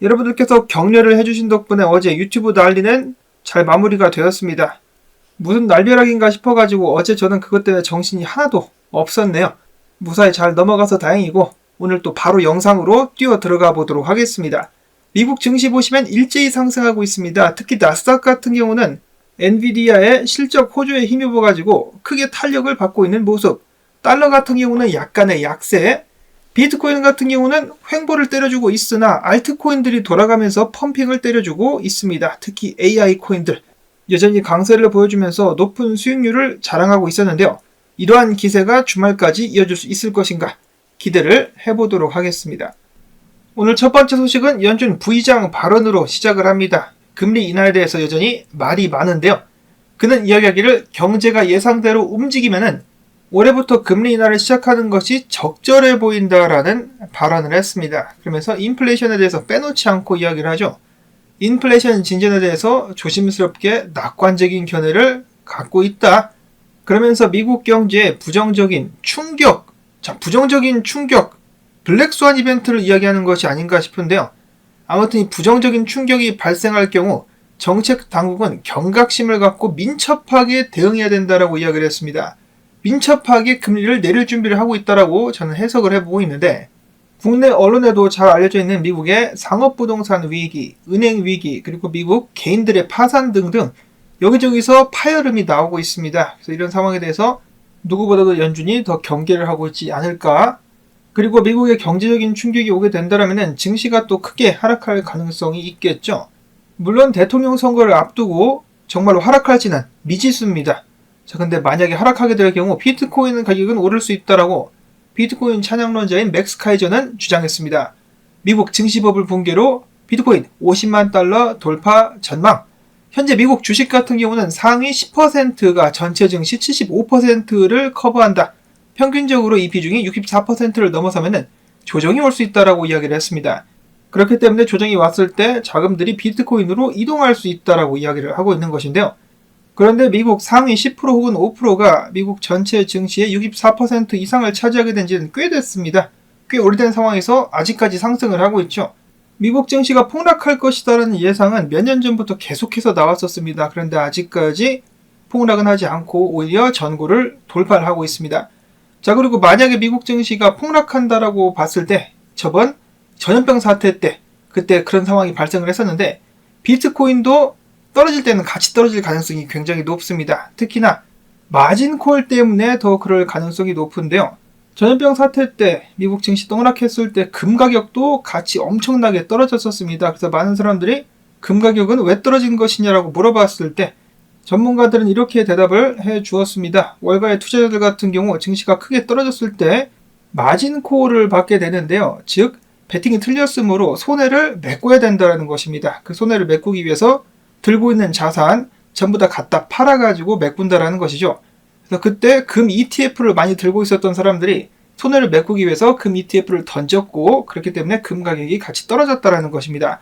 여러분들께서 격려를 해주신 덕분에 어제 유튜브 난리는 잘 마무리가 되었습니다. 무슨 날벼락인가 싶어가지고 어제 저는 그것 때문에 정신이 하나도 없었네요. 무사히 잘 넘어가서 다행이고 오늘 또 바로 영상으로 뛰어 들어가 보도록 하겠습니다. 미국 증시 보시면 일제히 상승하고 있습니다. 특히 나스닥 같은 경우는 엔비디아의 실적 호조에 힘입어가지고 크게 탄력을 받고 있는 모습. 달러 같은 경우는 약간의 약세. 비트코인 같은 경우는 횡보를 때려주고 있으나 알트코인들이 돌아가면서 펌핑을 때려주고 있습니다. 특히 AI 코인들. 여전히 강세를 보여주면서 높은 수익률을 자랑하고 있었는데요. 이러한 기세가 주말까지 이어질 수 있을 것인가 기대를 해보도록 하겠습니다. 오늘 첫 번째 소식은 연준 부의장 발언으로 시작을 합니다. 금리 인하에 대해서 여전히 말이 많은데요. 그는 이야기하기를 경제가 예상대로 움직이면은 올해부터 금리 인하를 시작하는 것이 적절해 보인다라는 발언을 했습니다. 그러면서 인플레이션에 대해서 빼놓지 않고 이야기를 하죠. 인플레이션 진전에 대해서 조심스럽게 낙관적인 견해를 갖고 있다. 그러면서 미국 경제에 부정적인 충격, 블랙스완 이벤트를 이야기하는 것이 아닌가 싶은데요. 아무튼 이 부정적인 충격이 발생할 경우 정책 당국은 경각심을 갖고 민첩하게 대응해야 된다라고 이야기를 했습니다. 민첩하게 금리를 내릴 준비를 하고 있다라고 저는 해석을 해보고 있는데, 국내 언론에도 잘 알려져 있는 미국의 상업부동산 위기, 은행 위기, 그리고 미국 개인들의 파산 등등 여기저기서 파열음이 나오고 있습니다. 그래서 이런 상황에 대해서 누구보다도 연준이 더 경계를 하고 있지 않을까. 그리고 미국의 경제적인 충격이 오게 된다면 증시가 또 크게 하락할 가능성이 있겠죠. 물론 대통령 선거를 앞두고 정말로 하락할지는 미지수입니다. 자, 근데 만약에 하락하게 될 경우 비트코인 가격은 오를 수 있다라고 비트코인 찬양론자인 맥스 카이저는 주장했습니다. 미국 증시버블 붕괴로 비트코인 50만 달러 돌파 전망. 현재 미국 주식 같은 경우는 상위 10%가 전체 증시 75%를 커버한다. 평균적으로 이 비중이 64%를 넘어서면 조정이 올 수 있다라고 이야기를 했습니다. 그렇기 때문에 조정이 왔을 때 자금들이 비트코인으로 이동할 수 있다라고 이야기를 하고 있는 것인데요. 그런데 미국 상위 10% 혹은 5%가 미국 전체 증시의 64% 이상을 차지하게 된 지는 꽤 됐습니다. 꽤 오래된 상황에서 아직까지 상승을 하고 있죠. 미국 증시가 폭락할 것이다라는 예상은 몇 년 전부터 계속해서 나왔었습니다. 그런데 아직까지 폭락은 하지 않고 오히려 전고를 돌파를 하고 있습니다. 자, 그리고 만약에 미국 증시가 폭락한다라고 봤을 때 저번 전염병 사태 때 그때 그런 상황이 발생을 했었는데 비트코인도 떨어질 때는 같이 떨어질 가능성이 굉장히 높습니다. 특히나 마진콜 때문에 더 그럴 가능성이 높은데요. 전염병 사태 때 미국 증시 떡락했을 때 금 가격도 같이 엄청나게 떨어졌었습니다. 그래서 많은 사람들이 금 가격은 왜 떨어진 것이냐라고 물어봤을 때 전문가들은 이렇게 대답을 해 주었습니다. 월가의 투자자들 같은 경우 증시가 크게 떨어졌을 때 마진콜을 받게 되는데요. 즉 베팅이 틀렸으므로 손해를 메꿔야 된다는 것입니다. 그 손해를 메꾸기 위해서 들고 있는 자산 전부 다 갖다 팔아가지고 메꾼다라는 것이죠. 그래서 그때 금 ETF를 많이 들고 있었던 사람들이 손해를 메꾸기 위해서 금 ETF를 던졌고 그렇기 때문에 금 가격이 같이 떨어졌다라는 것입니다.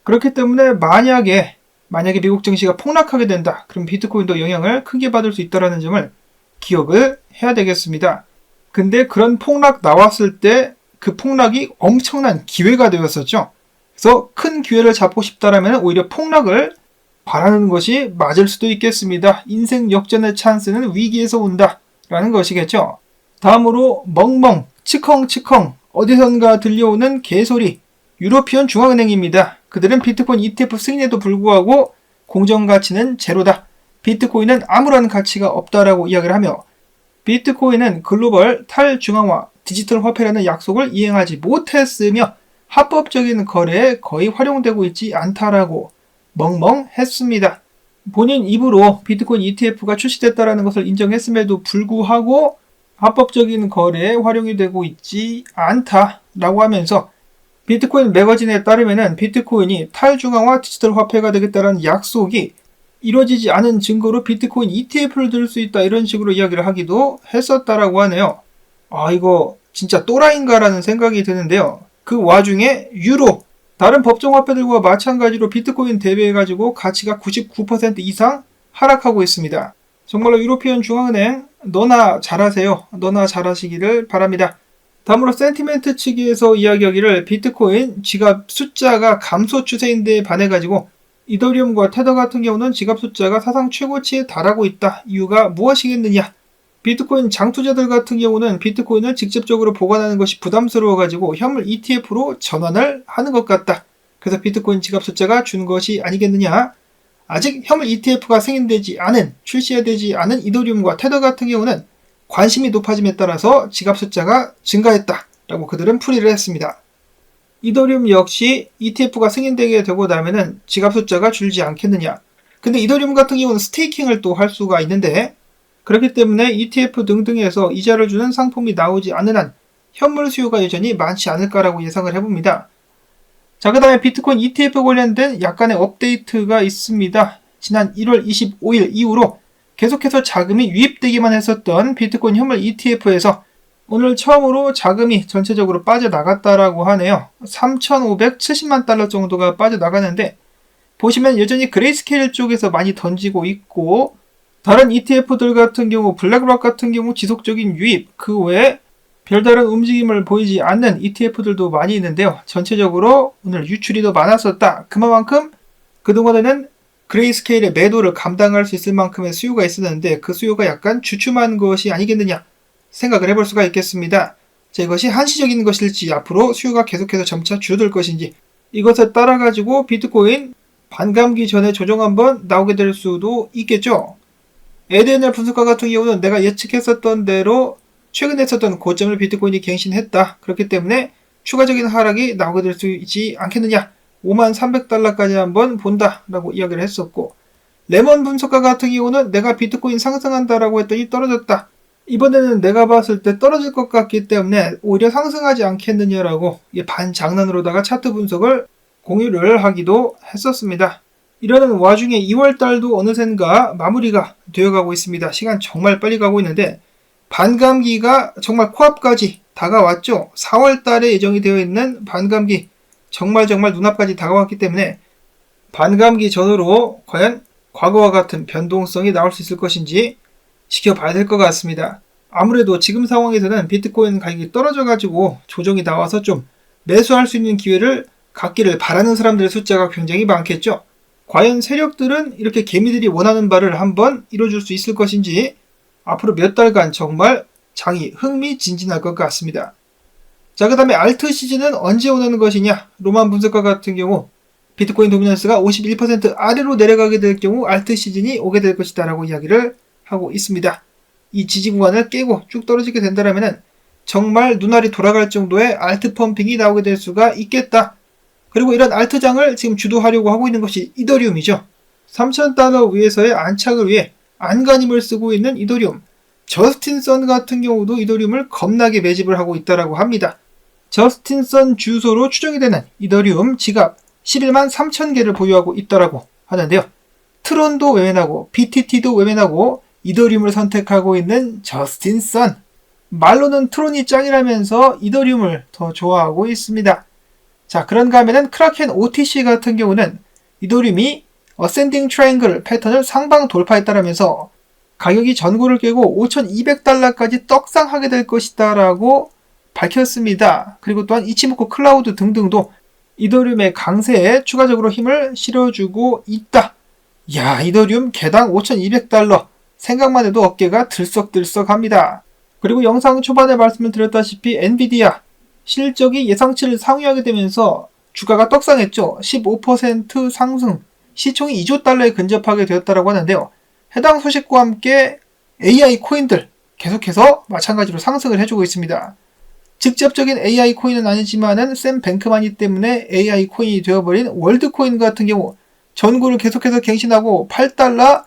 그렇기 때문에 만약에 미국 증시가 폭락하게 된다. 그럼 비트코인도 영향을 크게 받을 수 있다는 점을 기억을 해야 되겠습니다. 근데 그런 폭락 나왔을 때 그 폭락이 엄청난 기회가 되었었죠. 그래서 큰 기회를 잡고 싶다라면 오히려 폭락을 바라는 것이 맞을 수도 있겠습니다. 인생 역전의 찬스는 위기에서 온다 라는 것이겠죠. 다음으로 멍멍, 치컹치컹 어디선가 들려오는 개소리. 유로피언 중앙은행입니다. 그들은 비트코인 ETF 승인에도 불구하고 공정가치는 제로다. 비트코인은 아무런 가치가 없다라고 이야기를 하며 비트코인은 글로벌 탈중앙화 디지털 화폐라는 약속을 이행하지 못했으며 합법적인 거래에 거의 활용되고 있지 않다라고 멍멍했습니다. 본인 입으로 비트코인 ETF가 출시됐다는 것을 인정했음에도 불구하고 합법적인 거래에 활용이 되고 있지 않다라고 하면서 비트코인 매거진에 따르면 비트코인이 탈중앙화 디지털 화폐가 되겠다는 약속이 이루어지지 않은 증거로 비트코인 ETF를 들 수 있다 이런 식으로 이야기를 하기도 했었다라고 하네요. 아, 이거 진짜 또라이인가라는 생각이 드는데요. 그 와중에 유로, 다른 법정화폐들과 마찬가지로 비트코인 대비해가지고 가치가 99% 이상 하락하고 있습니다. 정말로 유로피언 중앙은행 너나 잘하세요. 너나 잘하시기를 바랍니다. 다음으로 센티멘트 측에서 이야기하기를 비트코인 지갑 숫자가 감소 추세인데 반해가지고 이더리움과 테더 같은 경우는 지갑 숫자가 사상 최고치에 달하고 있다. 이유가 무엇이겠느냐? 비트코인 장투자들 같은 경우는 비트코인을 직접적으로 보관하는 것이 부담스러워가지고 현물 ETF로 전환을 하는 것 같다. 그래서 비트코인 지갑 숫자가 준 것이 아니겠느냐? 아직 현물 ETF가 승인되지 않은, 출시되지 않은 이더리움과 테더 같은 경우는 관심이 높아짐에 따라서 지갑 숫자가 증가했다 라고 그들은 풀이를 했습니다. 이더리움 역시 ETF가 승인되게 되고 나면은 지갑 숫자가 줄지 않겠느냐. 근데 이더리움 같은 경우는 스테이킹을 또 할 수가 있는데, 그렇기 때문에 ETF 등등에서 이자를 주는 상품이 나오지 않는 한 현물 수요가 여전히 많지 않을까라고 예상을 해봅니다. 자, 그 다음에 비트코인 ETF 관련된 약간의 업데이트가 있습니다. 지난 1월 25일 이후로 계속해서 자금이 유입되기만 했었던 비트코인 현물 ETF에서 오늘 처음으로 자금이 전체적으로 빠져나갔다라고 하네요. 3,570만 달러 정도가 빠져나가는데, 보시면 여전히 그레이스케일 쪽에서 많이 던지고 있고, 다른 ETF들 같은 경우, 블랙록 같은 경우 지속적인 유입, 그 외에 별다른 움직임을 보이지 않는 ETF들도 많이 있는데요. 전체적으로 오늘 유출이 더 많았었다. 그만큼 그동안에는 그레이스케일의 매도를 감당할 수 있을 만큼의 수요가 있었는데 그 수요가 약간 주춤한 것이 아니겠느냐 생각을 해볼 수가 있겠습니다. 자, 이것이 한시적인 것일지 앞으로 수요가 계속해서 점차 줄어들 것인지 이것에 따라 가지고 비트코인 반감기 전에 조정 한번 나오게 될 수도 있겠죠. ADNR 분석가 같은 경우는 내가 예측했었던 대로 최근에 했었던 고점을 비트코인이 갱신했다. 그렇기 때문에 추가적인 하락이 나오게 될 수 있지 않겠느냐. 5300달러까지 한번 본다 라고 이야기를 했었고, 레몬 분석가 같은 경우는 내가 비트코인 상승한다라고 했더니 떨어졌다. 이번에는 내가 봤을 때 떨어질 것 같기 때문에 오히려 상승하지 않겠느냐라고 반장난으로다가 차트 분석을 공유를 하기도 했었습니다. 이러는 와중에 2월달도 어느샌가 마무리가 되어가고 있습니다. 시간 정말 빨리 가고 있는데 반감기가 정말 코앞까지 다가왔죠. 4월달에 예정이 되어 있는 반감기 정말 눈앞까지 다가왔기 때문에 반감기 전후로 과연 과거와 같은 변동성이 나올 수 있을 것인지 지켜봐야 될 것 같습니다. 아무래도 지금 상황에서는 비트코인 가격이 떨어져가지고 조정이 나와서 좀 매수할 수 있는 기회를 갖기를 바라는 사람들의 숫자가 굉장히 많겠죠. 과연 세력들은 이렇게 개미들이 원하는 바를 한번 이뤄줄 수 있을 것인지 앞으로 몇 달간 정말 장이 흥미진진할 것 같습니다. 자, 그 다음에 알트 시즌은 언제 오는 것이냐? 로만 분석가 같은 경우 비트코인 도미넌스가 51% 아래로 내려가게 될 경우 알트 시즌이 오게 될 것이다 라고 이야기를 하고 있습니다. 이 지지 구간을 깨고 쭉 떨어지게 된다면 정말 눈알이 돌아갈 정도의 알트 펌핑이 나오게 될 수가 있겠다. 그리고 이런 알트장을 지금 주도하려고 하고 있는 것이 이더리움이죠. 3,000달러 위에서의 안착을 위해 안간힘을 쓰고 있는 이더리움. 저스틴 선 같은 경우도 이더리움을 겁나게 매집을 하고 있다고 합니다. 저스틴 선 주소로 추정이 되는 이더리움 지갑 11만 3천 개를 보유하고 있다고 하는데요. 트론도 외면하고 BTT도 외면하고 이더리움을 선택하고 있는 저스틴 선. 말로는 트론이 짱이라면서 이더리움을 더 좋아하고 있습니다. 자, 그런가 하면은 크라켄 OTC 같은 경우는 이더리움이 어센딩 트라이앵글 패턴을 상방 돌파했다라면서 가격이 전고를 깨고 5,200달러까지 떡상하게 될 것이다 라고 밝혔습니다. 그리고 또한 이치모쿠 클라우드 등등도 이더리움의 강세에 추가적으로 힘을 실어주고 있다. 야, 이더리움 개당 5,200달러. 생각만 해도 어깨가 들썩들썩합니다. 그리고 영상 초반에 말씀을 드렸다시피 엔비디아 실적이 예상치를 상회하게 되면서 주가가 떡상했죠. 15% 상승, 시총이 2조 달러에 근접하게 되었다고 하는데요. 해당 소식과 함께 AI 코인들 계속해서 마찬가지로 상승을 해주고 있습니다. 직접적인 AI 코인은 아니지만은 샘 뱅크마니 때문에 AI 코인이 되어버린 월드코인 같은 경우 전고를 계속해서 갱신하고 8달러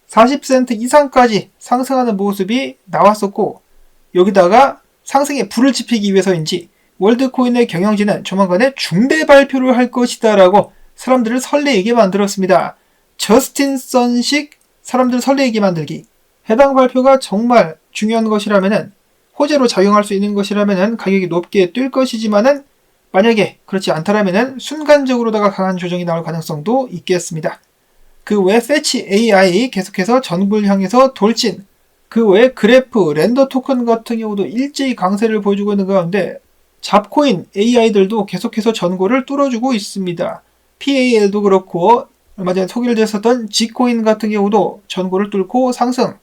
40센트 이상까지 상승하는 모습이 나왔었고, 여기다가 상승에 불을 지피기 위해서인지 월드코인의 경영진은 조만간에 중대 발표를 할 것이다 라고 사람들을 설레이게 만들었습니다. 저스틴 선식 사람들을 설레이게 만들기. 해당 발표가 정말 중요한 것이라면은, 호재로 작용할 수 있는 것이라면은 가격이 높게 뛸 것이지만은 만약에 그렇지 않다라면은 순간적으로다가 강한 조정이 나올 가능성도 있겠습니다. 그 외 패치 AI 계속해서 전구를 향해서 돌진. 그 외에 그래프, 렌더 토큰 같은 경우도 일제히 강세를 보여주고 있는 가운데 잡코인 AI들도 계속해서 전고를 뚫어주고 있습니다. PAL도 그렇고 얼마 전에 소개됐었던 G코인 같은 경우도 전고를 뚫고 상승,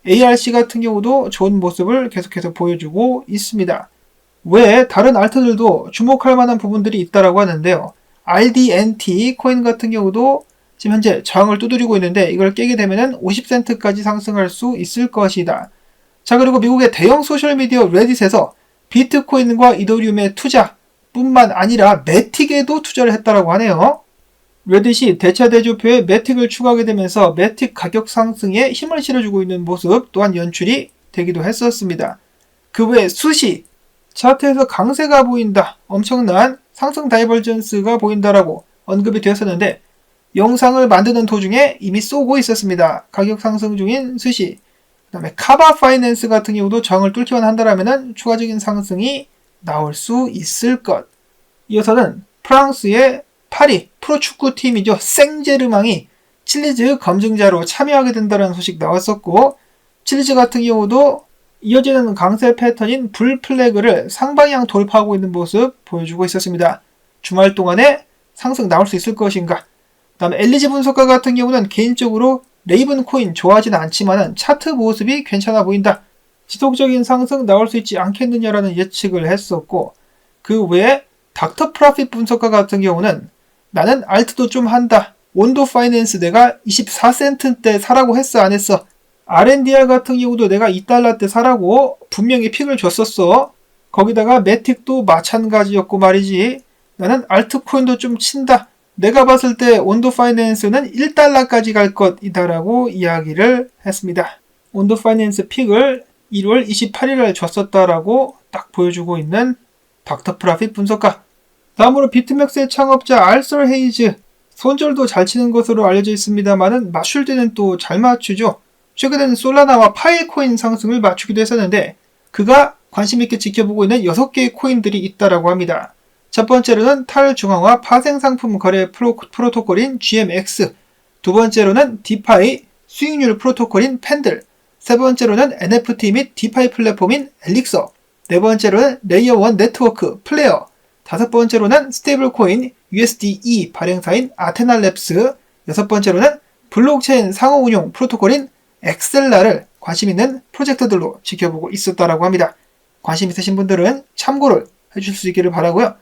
ARC 같은 경우도 좋은 모습을 계속해서 보여주고 있습니다. 외에 다른 알트들도 주목할 만한 부분들이 있다고 하는데요. RDNT 코인 같은 경우도 지금 현재 저항을 두드리고 있는데 이걸 깨게 되면 50센트까지 상승할 수 있을 것이다. 자, 그리고 미국의 대형 소셜미디어 레딧에서 비트코인과 이더리움의 투자뿐만 아니라 매틱에도 투자를 했다고 하네요. 레딧이 대차 대조표에 매틱을 추가하게 되면서 매틱 가격 상승에 힘을 실어주고 있는 모습 또한 연출이 되기도 했었습니다. 그 외에 수시, 차트에서 강세가 보인다, 엄청난 상승 다이버전스가 보인다라고 언급이 되었었는데 영상을 만드는 도중에 이미 쏘고 있었습니다. 가격 상승 중인 수시, 그 다음에 카바 파이낸스 같은 경우도 저항을 뚫기만 한다면 추가적인 상승이 나올 수 있을 것. 이어서는 프랑스의 파리 프로축구팀이죠. 생제르맹이 칠리즈 검증자로 참여하게 된다는 소식 나왔었고, 칠리즈 같은 경우도 이어지는 강세 패턴인 불 플래그를 상방향 돌파하고 있는 모습 보여주고 있었습니다. 주말 동안에 상승 나올 수 있을 것인가. 그 다음에 엘리지 분석가 같은 경우는 개인적으로 레이븐 코인 좋아하지는 않지만 차트 모습이 괜찮아 보인다. 지속적인 상승 나올 수 있지 않겠느냐라는 예측을 했었고, 그 외에 닥터 프라핏 분석가 같은 경우는 나는 알트도 좀 한다. 온도 파이낸스 내가 24센트 때 사라고 했어 안 했어? R&DR 같은 경우도 내가 2달러 때 사라고 분명히 픽을 줬었어. 거기다가 매틱도 마찬가지였고 말이지. 나는 알트코인도 좀 친다. 내가 봤을 때 온도 파이낸스는 1달러까지 갈 것이다라고 이야기를 했습니다. 온도 파이낸스 픽을 1월 28일에 줬었다라고 딱 보여주고 있는 닥터 프라핏 분석가. 다음으로 비트맥스의 창업자 알서 헤이즈. 손절도 잘 치는 것으로 알려져 있습니다만은 맞출 때는 또 잘 맞추죠. 최근에는 솔라나와 파이코인 상승을 맞추기도 했었는데 그가 관심있게 지켜보고 있는 6개의 코인들이 있다라고 합니다. 첫 번째로는 탈중앙화 파생상품 거래 프로토콜인 GMX, 두 번째로는 디파이 수익률 프로토콜인 펜들, 세 번째로는 NFT 및 디파이 플랫폼인 엘릭서, 네 번째로는 레이어1 네트워크 플레어, 다섯 번째로는 스테이블 코인 USDE 발행사인 아테나랩스, 여섯 번째로는 블록체인 상호운용 프로토콜인 엑셀라를 관심 있는 프로젝트들로 지켜보고 있었다라고 합니다. 관심 있으신 분들은 참고를 해주실 수 있기를 바라고요.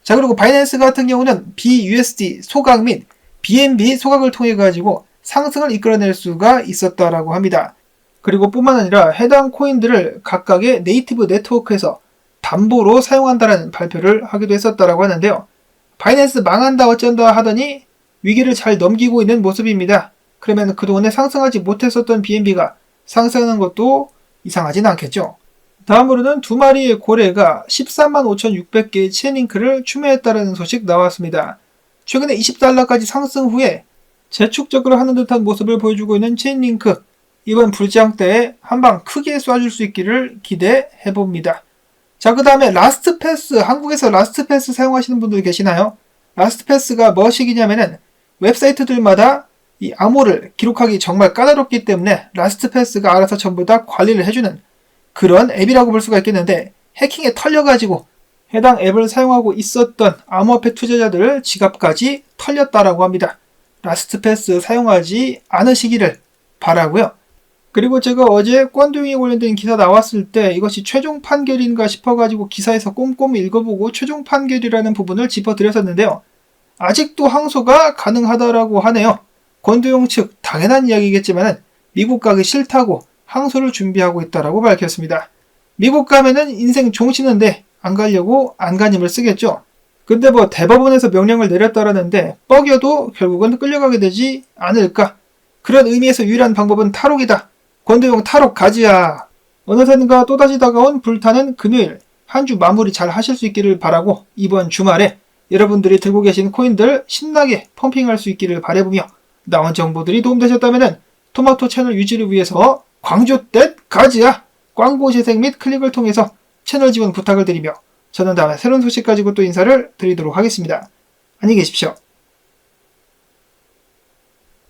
자, 그리고 바이낸스 같은 경우는 BUSD 소각 및 BNB 소각을 통해 가지고 상승을 이끌어낼 수가 있었다라고 합니다. 그리고 뿐만 아니라 해당 코인들을 각각의 네이티브 네트워크에서 담보로 사용한다는 발표를 하기도 했었다라고 하는데요. 바이낸스 망한다 어쩐다 하더니 위기를 잘 넘기고 있는 모습입니다. 그러면 그동안에 상승하지 못했었던 BNB가 상승하는 것도 이상하진 않겠죠. 다음으로는 두 마리의 고래가 135,600개의 체인링크를 추매했다는 소식 나왔습니다. 최근에 20달러까지 상승 후에 재축적으로 하는 듯한 모습을 보여주고 있는 체인링크. 이번 불장 때에 한방 크게 쏴줄 수 있기를 기대해봅니다. 자, 그 다음에 라스트패스. 한국에서 라스트패스 사용하시는 분들 계시나요? 라스트패스가 무엇이냐면은 웹사이트들마다 이 암호를 기록하기 정말 까다롭기 때문에 라스트패스가 알아서 전부 다 관리를 해주는 그런 앱이라고 볼 수가 있겠는데 해킹에 털려가지고 해당 앱을 사용하고 있었던 암호화폐 투자자들 지갑까지 털렸다라고 합니다. 라스트패스 사용하지 않으시기를 바라고요. 그리고 제가 어제 펀딩에 관련된 기사 나왔을 때 이것이 최종 판결인가 싶어가지고 기사에서 꼼꼼히 읽어보고 최종 판결이라는 부분을 짚어드렸었는데요. 아직도 항소가 가능하다라고 하네요. 권도용 측 당연한 이야기겠지만 미국 가기 싫다고 항소를 준비하고 있다라고 밝혔습니다. 미국 가면은 인생 종치는데 안 가려고 안간힘을 쓰겠죠. 근데 뭐 대법원에서 명령을 내렸다라는데 뻐겨도 결국은 끌려가게 되지 않을까. 그런 의미에서 유일한 방법은 탈옥이다. 권도용 탈옥 가지야. 어느샌가 또다시 다가온 불타는 금요일. 한 주 마무리 잘 하실 수 있기를 바라고 이번 주말에 여러분들이 들고 계신 코인들 신나게 펌핑할 수 있기를 바라보며 나온 정보들이 도움되셨다면 토마토 채널 유지를 위해서 광조댓 가지야 광고 재생 및 클릭을 통해서 채널 지원 부탁을 드리며 저는 다음에 새로운 소식 가지고 또 인사를 드리도록 하겠습니다. 안녕히 계십시오.